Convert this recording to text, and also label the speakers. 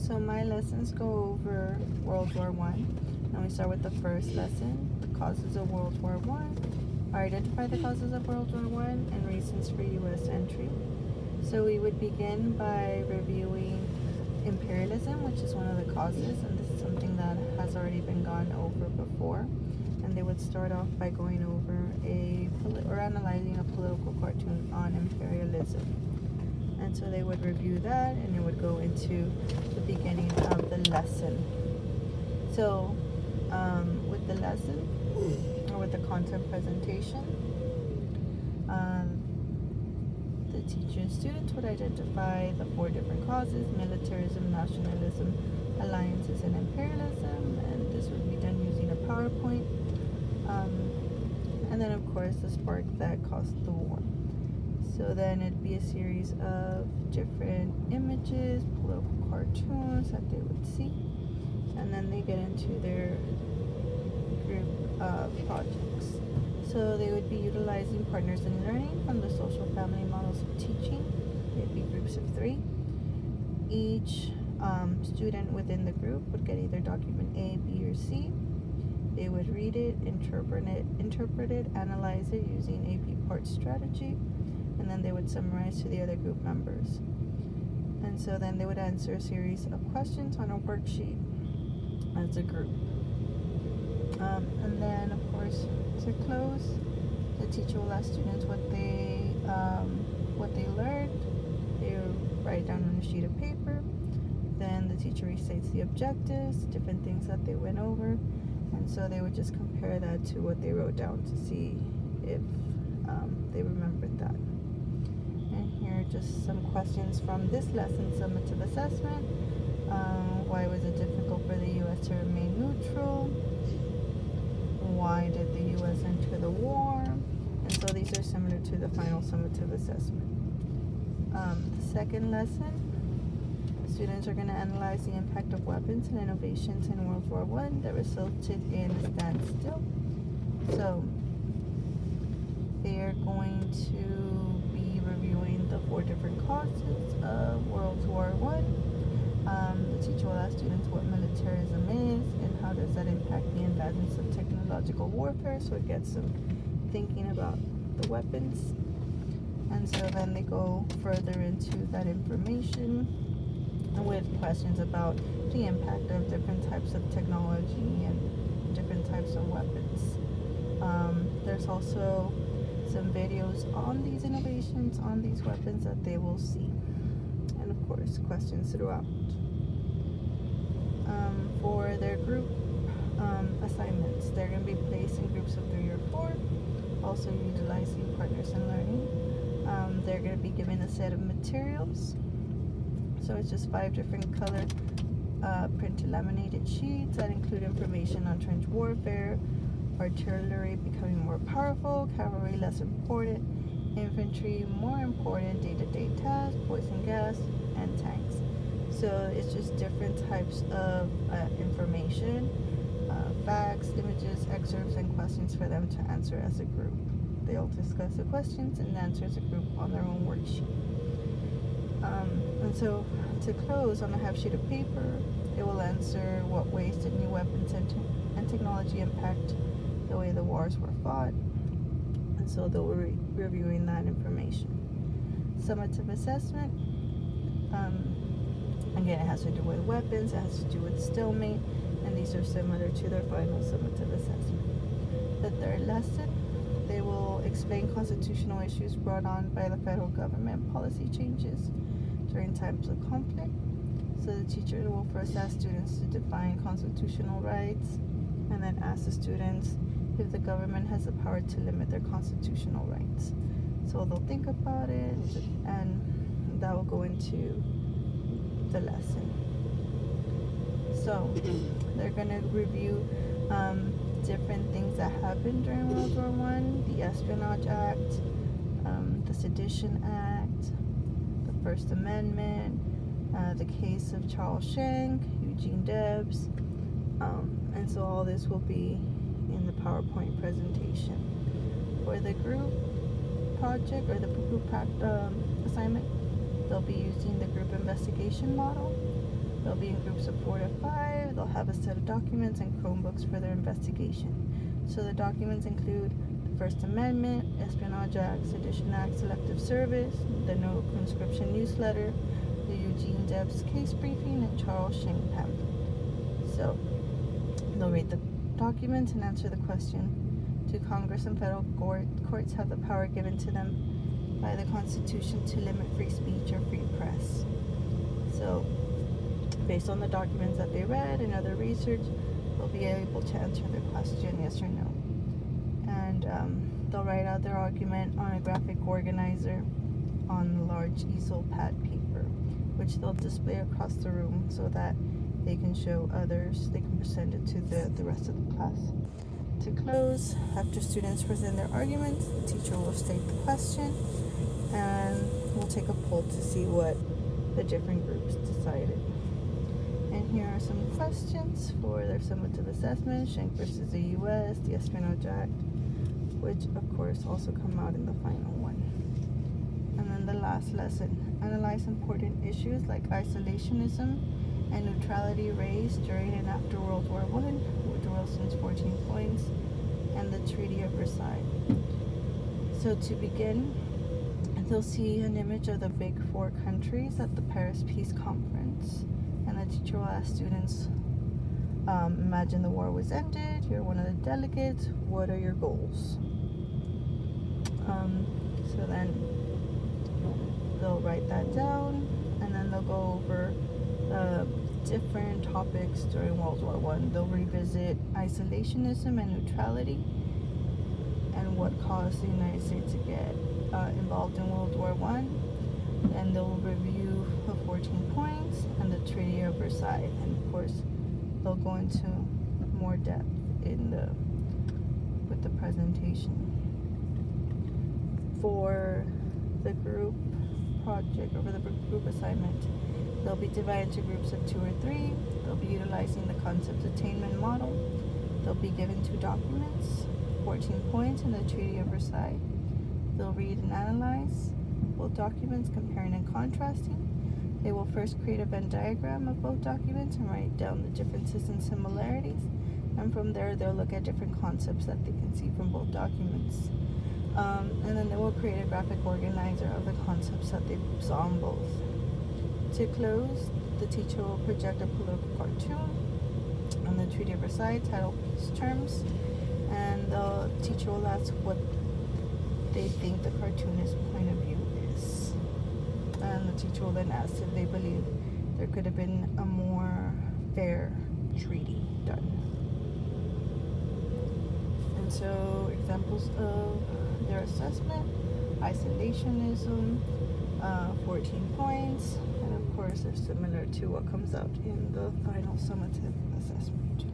Speaker 1: So my lessons go over World War One, and we start with the first lesson, the causes of World War One, or identify the causes of World War One and reasons for U.S. entry. So we would begin by reviewing imperialism, which is one of the causes, and this is something that has already been gone over before. And they would start off by going over or analyzing a political cartoon on imperialism. And so they would review that, and it would go into the beginning of the lesson. So with the lesson, or with the content presentation, the teacher and students would identify the 4 different causes: militarism, nationalism, alliances, and imperialism. And this would be done using a PowerPoint. And then, of course, the spark that caused the war. So then it'd be a series of different images, political cartoons that they would see. And then they get into their group projects. So they would be utilizing partners in learning from the social family models of teaching. It'd be groups of 3. Each student within the group would get either document A, B, or C. They would read it, interpret it, analyze it using AP part strategy, and then they would summarize to the other group members. And so then they would answer a series of questions on a worksheet as a group. And then, of course, to close, the teacher will ask students what they learned. They write it down on a sheet of paper. Then the teacher recites the objectives, different things that they went over. And so they would just compare that to what they wrote down to see if they remembered that. And here are just some questions from this lesson: summative assessment. Why was it difficult for the U.S. to remain neutral? Why did the U.S. enter the war? And so these are similar to the final summative assessment. The second lesson, students are going to analyze the impact of weapons and innovations in World War One that resulted in a standstill. So they are going to be reviewing the 4 different causes of World War One. The teacher will ask students what militarism is and how does that impact the advancements of technological warfare, so it gets them thinking about the weapons. And so then they go further into that information with questions about the impact of different types of technology and different types of weapons. There's also some videos on these innovations, on these weapons that they will see. And of course, questions throughout. For their group assignments, they're going to be placed in groups of 3 or 4, also utilizing partners in learning. They're going to be given a set of materials. So it's just 5 different color printed laminated sheets that include information on trench warfare, artillery becoming more powerful, cavalry less important, infantry more important, day-to-day tasks, poison gas, and tanks. So it's just different types of information, facts, images, excerpts, and questions for them to answer as a group. They'll discuss the questions and answer as a group on their own worksheet. And so to close, on a half sheet of paper, it will answer what ways did new weapons and technology impact the way the wars were fought. And so they'll be reviewing that information. Summative assessment, again, it has to do with weapons, it has to do with stalemate, and these are similar to their final summative assessment. The third lesson, they will explain constitutional issues brought on by the federal government policy changes during times of conflict. So the teacher will first ask students to define constitutional rights, and then ask the students if the government has the power to limit their constitutional rights. So they'll think about it, and that will go into the lesson. So they're going to review different things that happened during World War One: the Espionage Act, the Sedition Act, the First Amendment, the case of Charles Schenck, Eugene Debs, and so all this will be in the PowerPoint presentation. For the group project or the group assignment, they'll be using the group investigation model. They'll be in groups of 4 to 5. They'll have a set of documents and Chromebooks for their investigation. So the documents include the First Amendment, Espionage Act, Sedition Act, Selective Service, the No Conscription newsletter, the Eugene Debs case briefing, and Charles Shing pamphlet. So they'll read the documents and answer the question: do Congress and federal courts have the power given to them by the Constitution to limit free speech or free press? So based on the documents that they read and other research, they'll be able to answer the question yes or no. And they'll write out their argument on a graphic organizer on a large easel pad paper, which they'll display across the room so that they can show others, they can present it to the rest of the class. To close, after students present their arguments, the teacher will state the question, and we'll take a poll to see what the different groups decided. And here are some questions for their summative assessment: Schenck versus the U.S., the Espionage Act, which of course also come out in the final one. And then the last lesson: analyze important issues like isolationism and neutrality raised during and after World War I, Woodrow Wilson's 14 points, and the Treaty of Versailles. So to begin, they'll see an image of the big 4 countries at the Paris Peace Conference, and the teacher will ask students, imagine the war was ended, you're one of the delegates, what are your goals? So then they'll write that down, and then they'll go over different topics during World War I. They'll revisit isolationism and neutrality and what caused the United States to get involved in World War I. And they'll review the 14 points and the Treaty of Versailles. And of course, they'll go into more depth with the presentation. For the group project, or for the group assignment, they'll be divided into groups of 2 or 3. They'll be utilizing the concept attainment model. They'll be given 2 documents, 14 points, and the Treaty of Versailles. They'll read and analyze both documents, comparing and contrasting. They will first create a Venn diagram of both documents and write down the differences and similarities. And from there, they'll look at different concepts that they can see from both documents. And then they will create a graphic organizer of the concepts that they saw in both. To close, the teacher will project a political cartoon on the Treaty of Versailles titled Peace Terms, and the teacher will ask what they think the cartoonist's point of view is. And the teacher will then ask if they believe there could have been a more fair treaty done. And so examples of their assessment: isolationism, 14 points, and of course they're similar to what comes out in the final summative assessment.